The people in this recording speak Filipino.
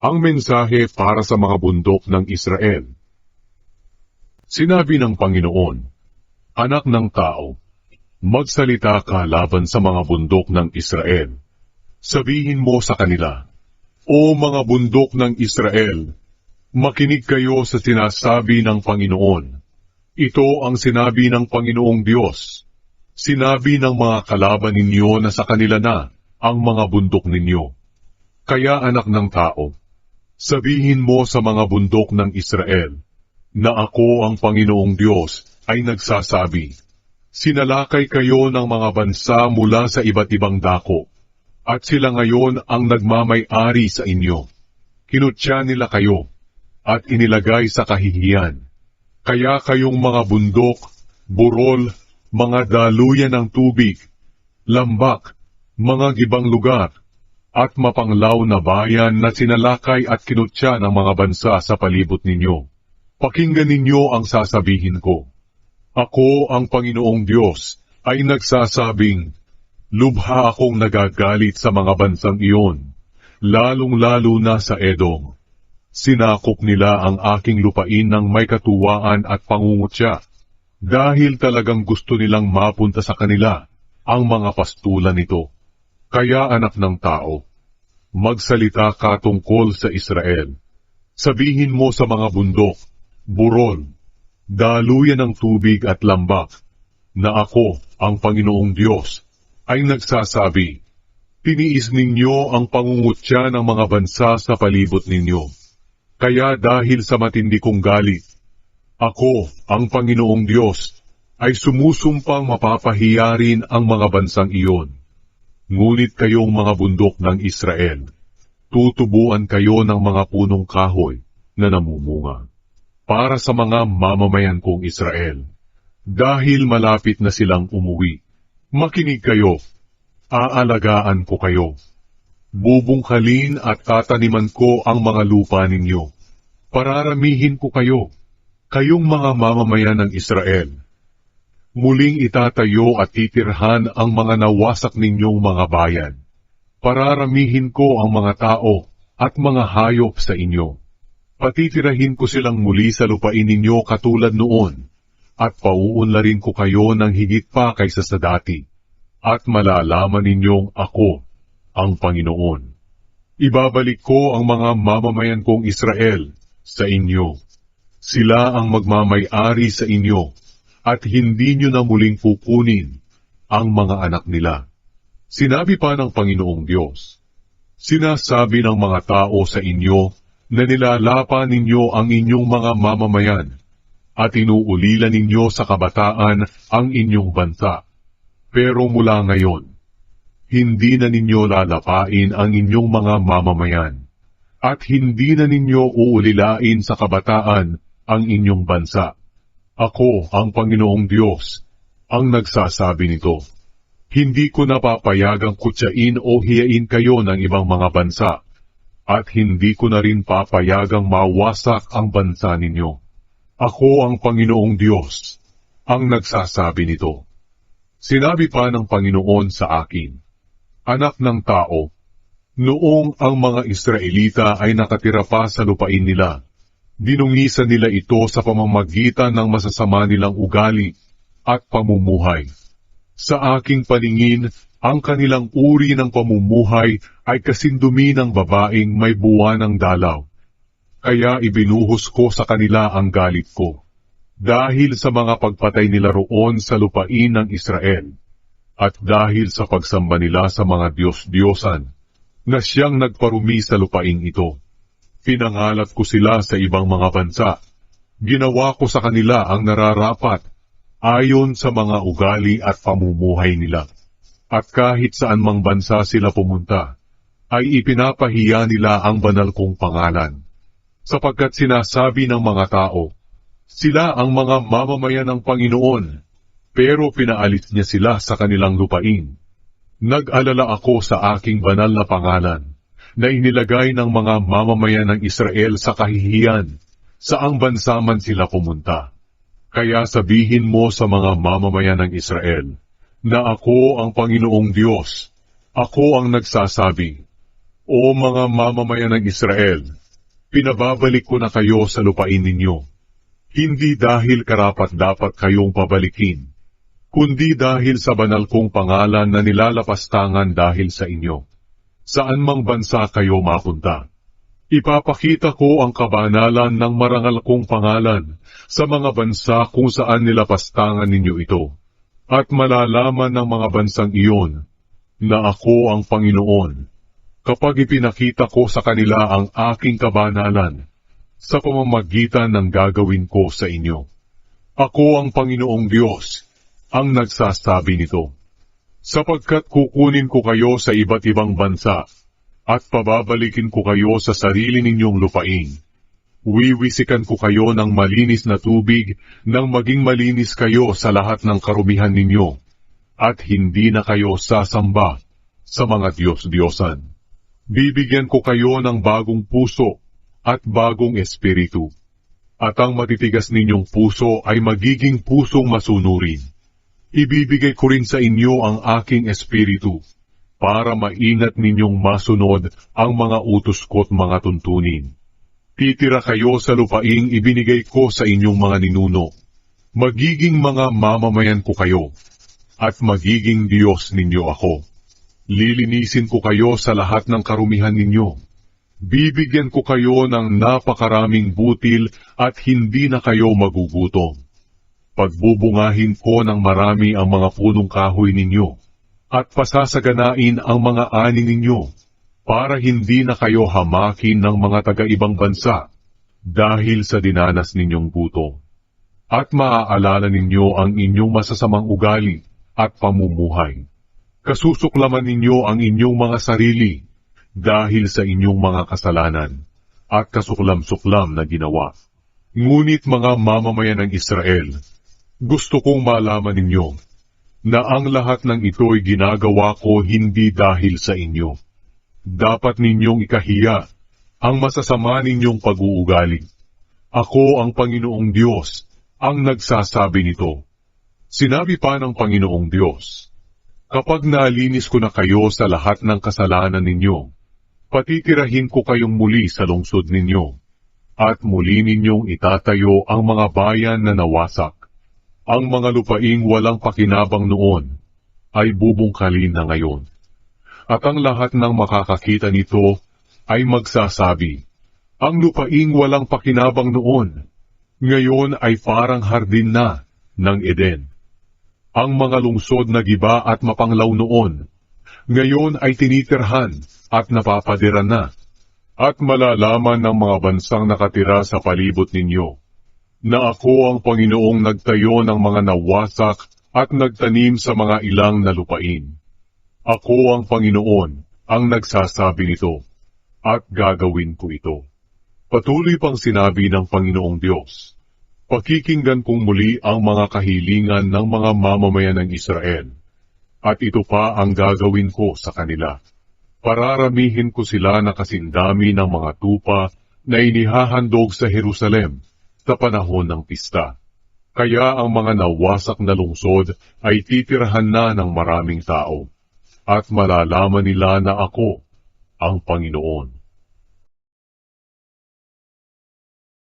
Ang mensahe para sa mga bundok ng Israel. Sinabi ng Panginoon, Anak ng tao, magsalita ka laban sa mga bundok ng Israel. Sabihin mo sa kanila, O mga bundok ng Israel, makinig kayo sa sinasabi ng Panginoon. Ito ang sinabi ng Panginoong Diyos. Sinabi ng mga kalaban ninyo na sa kanila na ang mga bundok ninyo. Kaya anak ng tao, sabihin mo sa mga bundok ng Israel, na ako ang Panginoong Diyos ay nagsasabi, Sinalakay kayo ng mga bansa mula sa iba't ibang dako, at sila ngayon ang nagmamay-ari sa inyo. Kinutya nila kayo, at inilagay sa kahihiyan. Kaya kayong mga bundok, burol, mga daluyan ng tubig, lambak, mga gibang lugar, at mapanglaw na bayan na sinalakay at kinutya ng mga bansa sa palibot ninyo. Pakinggan ninyo ang sasabihin ko. Ako ang Panginoong Diyos ay nagsasabing, Lubha akong nagagalit sa mga bansang iyon, lalong-lalo na sa Edom. Sinakop nila ang aking lupain ng may katuwaan at pangungutya, dahil talagang gusto nilang mapunta sa kanila ang mga pastulan nito. Kaya anak ng tao, magsalita ka tungkol sa Israel. Sabihin mo sa mga bundok, burol, daluyan ng tubig at lambak, na ako, ang Panginoong Diyos, ay nagsasabi, Tiniis ninyo ang pangungutya ng mga bansa sa palibot ninyo. Kaya dahil sa matindi kong galit, ako, ang Panginoong Diyos, ay sumusumpang mapapahiya rin ang mga bansang iyon. Ngunit kayong mga bundok ng Israel, tutubuan kayo ng mga punong kahoy na namumunga para sa mga mamamayan kong Israel. Dahil malapit na silang umuwi, makinig kayo, aalagaan ko kayo. Bubungkalin at tataniman ko ang mga lupa ninyo. Pararamihin ko kayo, kayong mga mamamayan ng Israel. Muling itatayo at titirhan ang mga nawasak ninyong mga bayan. Pararamihin ko ang mga tao at mga hayop sa inyo. Patitirahin ko silang muli sa lupain ninyo katulad noon, at pauunlarin ko kayo ng higit pa kaysa sa dati, at malalaman ninyong ako, ang Panginoon. Ibabalik ko ang mga mamamayan kong Israel sa inyo. Sila ang magmamay-ari sa inyo, at hindi nyo na muling kukunin ang mga anak nila. Sinabi pa ng Panginoong Diyos, Sinasabi ng mga tao sa inyo na nilalapa ninyo ang inyong mga mamamayan, at inuulilan ninyo sa kabataan ang inyong bansa. Pero mula ngayon, hindi na ninyo lalapain ang inyong mga mamamayan, at hindi na ninyo uulilain sa kabataan ang inyong bansa. Ako, ang Panginoong Diyos, ang nagsasabi nito. Hindi ko napapayagang kutsain o hiyain kayo ng ibang mga bansa, at hindi ko na rin papayagang mawasak ang bansa ninyo. Ako ang Panginoong Diyos, ang nagsasabi nito. Sinabi pa ng Panginoon sa akin, Anak ng tao, noong ang mga Israelita ay nakatira pa sa lupain nila, dinungisan nila ito sa pamamagitan ng masasama nilang ugali at pamumuhay. Sa aking paningin, ang kanilang uri ng pamumuhay ay kasindumi ng babaeng may buwan ng dalaw. Kaya ibinuhos ko sa kanila ang galit ko, dahil sa mga pagpatay nila roon sa lupain ng Israel, at dahil sa pagsamba nila sa mga Diyos-Diyosan, na siyang nagparumi sa lupaing ito. Pinangalat ko sila sa ibang mga bansa. Ginawa ko sa kanila ang nararapat, ayon sa mga ugali at pamumuhay nila. At kahit saan mang bansa sila pumunta, ay ipinapahiya nila ang banal kong pangalan. Sapagkat sinasabi ng mga tao, sila ang mga mamamayan ng Panginoon, pero pinaalis niya sila sa kanilang lupain. Nag-alala ako sa aking banal na pangalan, na inilagay ng mga mamamayan ng Israel sa kahihiyan, saang bansa man sila pumunta. Kaya sabihin mo sa mga mamamayan ng Israel, na ako ang Panginoong Diyos, ako ang nagsasabi, O mga mamamayan ng Israel, pinababalik ko na kayo sa lupain ninyo, hindi dahil karapat-dapat kayong pabalikin, kundi dahil sa banal kong pangalan na nilalapastangan dahil sa inyo. Saan mang bansa kayo mapunta, ipapakita ko ang kabanalan ng marangal kong pangalan sa mga bansa kung saan nilapastangan ninyo ito, at malalaman ng mga bansang iyon na ako ang Panginoon, kapag ipinakita ko sa kanila ang aking kabanalan sa pamamagitan ng gagawin ko sa inyo. Ako ang Panginoong Diyos, ang nagsasabi nito, sapagkat kukunin ko kayo sa iba't ibang bansa, at pababalikin ko kayo sa sarili ninyong lupain. Wiwisikan ko kayo ng malinis na tubig nang maging malinis kayo sa lahat ng karumihan ninyo, at hindi na kayo sasamba sa mga Diyos-Diyosan. Bibigyan ko kayo ng bagong puso at bagong espiritu, at ang matitigas ninyong puso ay magiging pusong masunurin. Ibibigay ko rin sa inyo ang aking espiritu, para maingat ninyong masunod ang mga utos ko't mga tuntunin. Titira kayo sa lupaing ibinigay ko sa inyong mga ninuno. Magiging mga mamamayan ko kayo, at magiging Diyos ninyo ako. Lilinisin ko kayo sa lahat ng karumihan ninyo. Bibigyan ko kayo ng napakaraming butil at hindi na kayo magugutom. Pagbubungahin ko ng marami ang mga punong kahoy ninyo, at pasasaganain ang mga ani ninyo, para hindi na kayo hamakin ng mga taga-ibang bansa, dahil sa dinanas ninyong gutom. At maaalala ninyo ang inyong masasamang ugali at pamumuhay. Kasusuklaman ninyo ang inyong mga sarili, dahil sa inyong mga kasalanan, at kasuklam-suklam na ginawa. Ngunit mga mamamayan ng Israel, gusto kong malaman ninyo, na ang lahat ng ito'y ginagawa ko hindi dahil sa inyo. Dapat ninyong ikahiya ang masasama ninyong pag-uugali. Ako ang Panginoong Diyos, ang nagsasabi nito. Sinabi pa ng Panginoong Diyos, kapag nalinis ko na kayo sa lahat ng kasalanan ninyo, patitirahin ko kayong muli sa lungsod ninyo, at muli ninyong itatayo ang mga bayan na nawasak. Ang mga lupaing walang pakinabang noon ay bubungkalin na ngayon. At ang lahat ng makakakita nito ay magsasabi, ang lupaing walang pakinabang noon, ngayon ay parang hardin na ng Eden. Ang mga lungsod na giba at mapanglaw noon, ngayon ay tinitirhan at napapadiran na, at malalaman ng mga bansang nakatira sa palibot ninyo, na ako ang Panginoong nagtayo ng mga nawasak at nagtanim sa mga ilang na lupain. Ako ang Panginoon ang nagsasabi nito, at gagawin ko ito. Patuloy pang sinabi ng Panginoong Diyos, pakikinggan kong muli ang mga kahilingan ng mga mamamayan ng Israel, at ito pa ang gagawin ko sa kanila. Pararamihin ko sila na kasindami ng mga tupa na inihahandog sa Jerusalem sa panahon ng pista. Kaya ang mga nawasak na lungsod ay titirahan na ng maraming tao, at malalaman nila na ako ang Panginoon.